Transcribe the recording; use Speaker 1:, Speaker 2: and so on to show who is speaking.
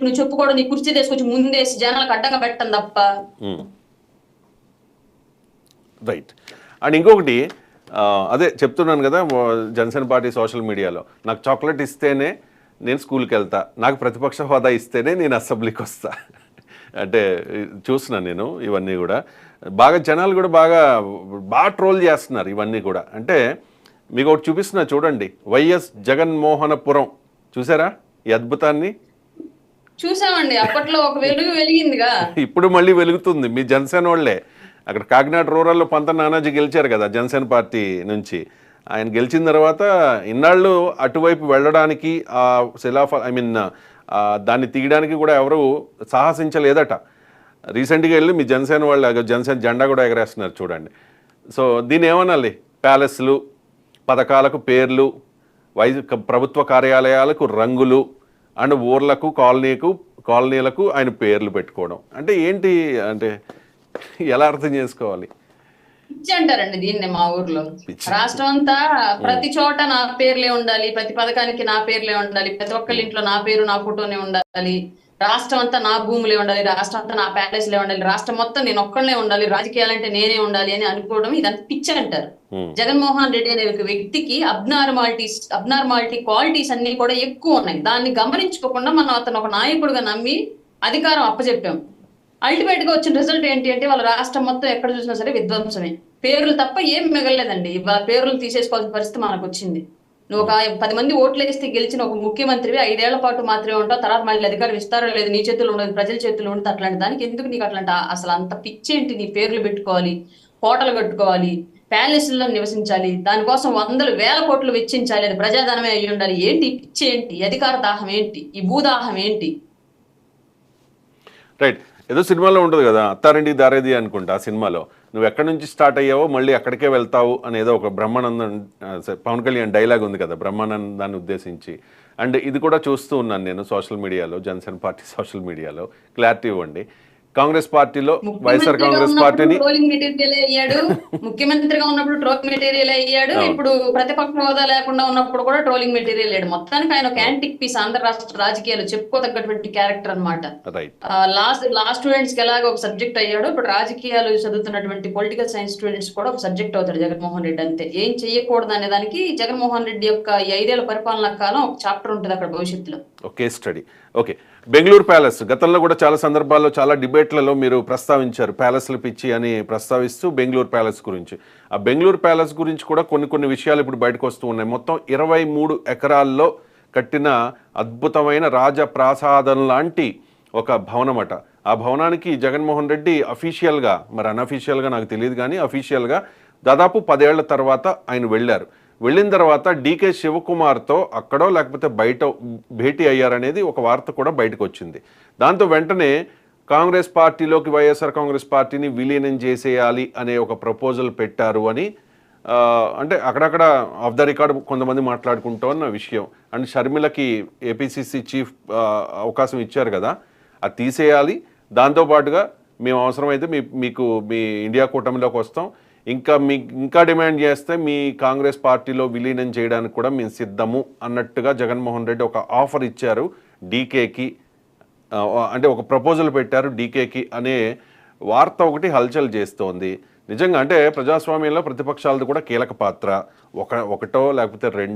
Speaker 1: నువ్వు చెప్పుకోవడం, నీ కుర్చీ తీసుకొచ్చి ముందేసి జనాలకు అడ్డంగా పెట్టడం తప్ప.
Speaker 2: రైట్. అండ్ ఇంకొకటి అదే చెప్తున్నాను కదా, జనసేన పార్టీ సోషల్ మీడియాలో నాకు చాక్లెట్ ఇస్తేనే నేను స్కూల్కి వెళ్తా, నాకు ప్రతిపక్ష హోదా ఇస్తేనే నేను అసెంబ్లీకి వస్తా. అంటే చూస్తున్నాను నేను ఇవన్నీ కూడా బాగా జనాలు కూడా బాగా ట్రోల్ చేస్తున్నారు ఇవన్నీ కూడా. అంటే మీకు ఒకటి చూపిస్తున్నా చూడండి, వైఎస్ జగన్మోహనపురం చూసారా ఈ అద్భుతాన్ని?
Speaker 1: చూసామండి, అప్పట్లో ఒక వెలుగు వెలిగిందిగా,
Speaker 2: ఇప్పుడు మళ్ళీ వెలుగుతుంది. మీ జనసేన వాళ్ళే అక్కడ కాకినాడ రూరల్లో పంత నానాజీ గెలిచారు కదా జనసేన పార్టీ నుంచి. ఆయన గెలిచిన తర్వాత ఇన్నాళ్ళు అటువైపు వెళ్ళడానికి దాన్ని తీయడానికి కూడా ఎవరు సాహసించలేదట. రీసెంట్గా వెళ్ళి మీ జనసేన వాళ్ళు జనసేన జెండా కూడా ఎగరేస్తున్నారు చూడండి. సో దీన్ని ఏమనాలి? ప్యాలెస్లు, పథకాలకు పేర్లు, ప్రభుత్వ కార్యాలయాలకు రంగులు, అండ్ ఊర్లకు కాలనీలకు ఆయన పేర్లు పెట్టుకోవడం అంటే ఏంటి? అంటే ఎలా అర్థం చేసుకోవాలి?
Speaker 1: పిచ్చి అంటారండి దీన్ని మా ఊర్లో. రాష్ట్రం అంతా ప్రతి చోట నా పేర్లే ఉండాలి, ప్రతి పథకానికి నా పేర్లే ఉండాలి, ప్రతి ఒక్కరి ఇంట్లో నా పేరు నా ఫోటోనే ఉండాలి, రాష్ట్రం అంతా నా భూములే ఉండాలి, రాష్ట్రం అంతా నా ప్యాలెస్లే ఉండాలి, రాష్ట్రం మొత్తం నేను ఒక్కళ్ళనే ఉండాలి, రాజకీయాలంటే నేనే ఉండాలి అని అనుకోవడం ఇదంతా పిచ్చి అంటారు. జగన్మోహన్ రెడ్డి అనే ఒక వ్యక్తికి అబ్నార్మాలిటీ క్వాలిటీస్ అన్ని కూడా ఎక్కువ ఉన్నాయి. దాన్ని గమనించుకోకుండా మనం అతను ఒక నాయకుడుగా నమ్మి అధికారం అప్పచెప్పాం. అల్టిమేట్ గా వచ్చిన రిజల్ట్ ఏంటి అంటే వాళ్ళ రాష్ట్రం మొత్తం ఎక్కడ చూసినా సరే విధ్వంసమే. పేర్లు తప్ప ఏం మిగలలేదండి. వాళ్ళ పేర్లు తీసేసుకోవాల్సిన పరిస్థితి మనకు వచ్చింది. నువ్వు ఒక 10 మంది ఓట్లు వేస్తే గెలిచిన ఒక ముఖ్యమంత్రివి 5 ఏళ్ల పాటు మాత్రమే ఉంటావు, తర్వాత మళ్ళీ అధికారం ఇస్తారో లేదు నీ చేతుల్లో ఉండదు, ప్రజల చేతుల్లో ఉంటుంది. అట్లాంటి దానికి ఎందుకు నీకు అట్లాంటి అసలు అంత పిచ్చేంటి? నీ పేర్లు పెట్టుకోవాలి, కోటలు కట్టుకోవాలి, ప్యాలెస్లో నివసించాలి, దానికోసం 100,000 కోట్లు వెచ్చించాలి, అది ప్రజాధనమే అయ్యి ఉండాలి. ఏంటి పిచ్చేంటి? అధికార దాహం ఏంటి? ఈ భూదాహం ఏంటి?
Speaker 2: రైట్. ఏదో సినిమాలో ఉంటుంది కదా, అత్తారింటి దారేది అనుకుంటా. ఆ సినిమాలో నువ్వు ఎక్కడి నుంచి స్టార్ట్ అయ్యావో మళ్ళీ అక్కడికే వెళ్తావు అనేదో ఒక బ్రహ్మానందం పవన్ కళ్యాణ్ డైలాగ్ ఉంది కదా బ్రహ్మానందాన్ని ఉద్దేశించి. అండ్ ఇది కూడా చూస్తూ ఉన్నాను నేను సోషల్ మీడియాలో, జనసేన పార్టీ సోషల్ మీడియాలో. క్లారిటీ ఇవ్వండి. కాంగ్రెస్ పార్టీలో వైఎస్ఆర్ కాంగ్రెస్ పార్టీని
Speaker 1: ట్రోలింగ్ మెటీరియల్ అయ్యాడు, ముఖ్యమంత్రిగా ఉన్నప్పుడు ట్రోలింగ్ మెటీరియల్ అయ్యాడు, ఇప్పుడు ప్రతిపక్ష హోదా లేకుండా ఉన్నప్పుడు కూడా ట్రోలింగ్ మెటీరియల్ అయ్యాడు. మొత్తానికి ఆయన ఒక యాంటిక్ పీస్ ఆంధ్ర రాష్ట్ర రాజకీయాలు చెప్పుకోదగ్గటువంటి క్యారెక్టర్ అనమాట. లాస్ట్ స్టూడెంట్స్ కి ఎలాగో ఒక సబ్జెక్ట్ అయ్యాడు, ఇప్పుడు రాజకీయాలు చదువుతున్నటువంటి పొలిటికల్ సైన్స్ స్టూడెంట్స్ కూడా ఒక సబ్జెక్ట్ అవుతాడు జగన్మోహన్ రెడ్డి. అంతే, ఏం చెయ్యకూడదు అనే దానికి జగన్మోహన్ రెడ్డి యొక్క 5 ఏళ్ల పరిపాలన కాలం ఒక చాప్టర్ ఉంటుంది అక్కడ భవిష్యత్తులో.
Speaker 2: Okay study. Okay, Bengaluru palace గతంలో కూడా చాలా సందర్భాల్లో చాలా డిబేట్లలో మీరు ప్రస్తావించారు, ప్యాలెస్లు పిచ్చి అని ప్రస్తావిస్తూ బెంగళూరు ప్యాలెస్ గురించి. ఆ బెంగళూరు ప్యాలెస్ గురించి కూడా కొన్ని విషయాలు ఇప్పుడు బయటకు వస్తూ ఉన్నాయి. మొత్తం 23 ఎకరాల్లో కట్టిన అద్భుతమైన రాజప్రాసాదం లాంటి ఒక భవనం అట. ఆ భవనానికి జగన్మోహన్ రెడ్డి అఫీషియల్గా, మరి అన్అఫీషియల్గా నాకు తెలియదు కానీ అఫీషియల్గా దాదాపు 10 ఏళ్ల తర్వాత ఆయన వెళ్ళారు. వెళ్ళిన తర్వాత డీకే శివకుమార్తో అక్కడో లేకపోతే బయట భేటీ అయ్యారనేది ఒక వార్త కూడా బయటకు వచ్చింది. దాంతో వెంటనే కాంగ్రెస్ పార్టీలోకి వైఎస్ఆర్ కాంగ్రెస్ పార్టీని విలీనం చేసేయాలి అనే ఒక ప్రపోజల్ పెట్టారు అని అంటే అక్కడక్కడ ఆఫ్ ద రికార్డ్ కొంతమంది మాట్లాడుకుంటూ ఉన్న విషయం. అండ్ షర్మిలకి ఏపీసీసీ చీఫ్ అవకాశం ఇచ్చారు కదా, అది తీసేయాలి. దాంతోపాటుగా మేము అవసరమైతే మీ ఇండియా కూటమిలోకి వస్తాం, ఇంకా డిమాండ్ చేస్తే మీ కాంగ్రెస్ పార్టీలో విలీనం చేయడానికి కూడా మేము సిద్ధము అన్నట్టుగా జగన్మోహన్ రెడ్డి ఒక ఆఫర్ ఇచ్చారు డీకేకి. అంటే ఒక ప్రపోజల్ పెట్టారు డీకేకి అనే వార్త ఒకటి హల్చల్ చేస్తోంది. నిజంగా అంటే ప్రజాస్వామ్యంలో ప్రతిపక్షాలది కూడా కీలక పాత్ర. ఒకటో లేకపోతే 2